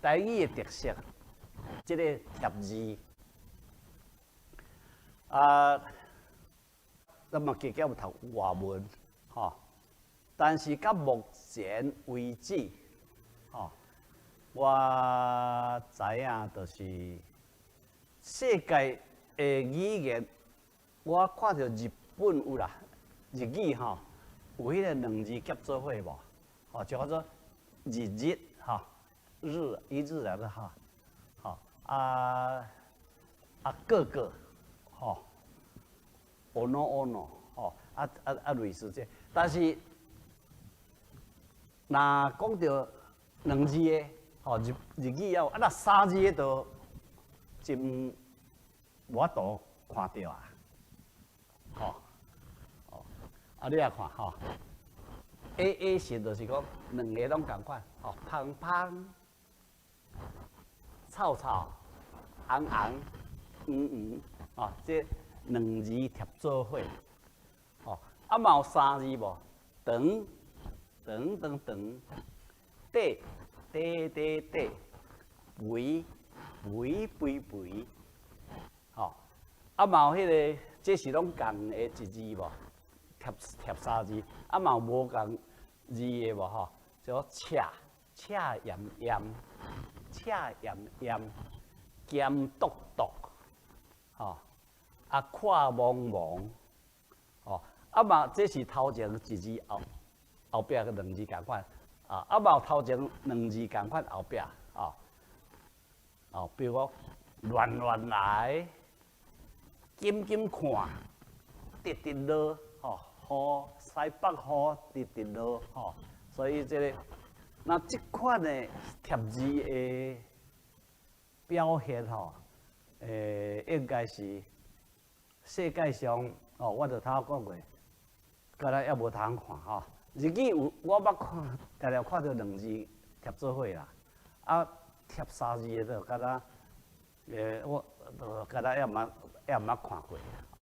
台语的特色，即、个贴字啊，咱嘛加减有读外文，吼、但是到目前为止，吼、我知影就是世界的语言，我看到日本有啦，日语吼、有迄个两字结做伙无？吼，就叫做日，吼，一日来的哈，吼个，吼，ono，吼，类似这，但是若讲到两字的，吼日语要，那三字的都真无法度看到啊，吼，你也看吼。A 型就是讲两个拢共款，吼，芳，草，红，哦，这两字贴做伙，哦，嘛有三字无？长，底，肥，吼，嘛有迄个，这是拢共的一字无？贴三字，嘛有无共字的无吼？叫恰炎，咸笃，吼，看蒙，吼，嘛这是头前一字后壁个两字共款，嘛有头前两字共款后壁，比如讲乱来，紧看，直落，吼，西北雨直落，吼，所以这个那这款的贴字的表现吼，应该是世界上我著头讲过，敢若也无通看吼。日语有我捌看，常常看到两字贴做伙啦，贴三字的就敢若，我敢若也毋捌看过。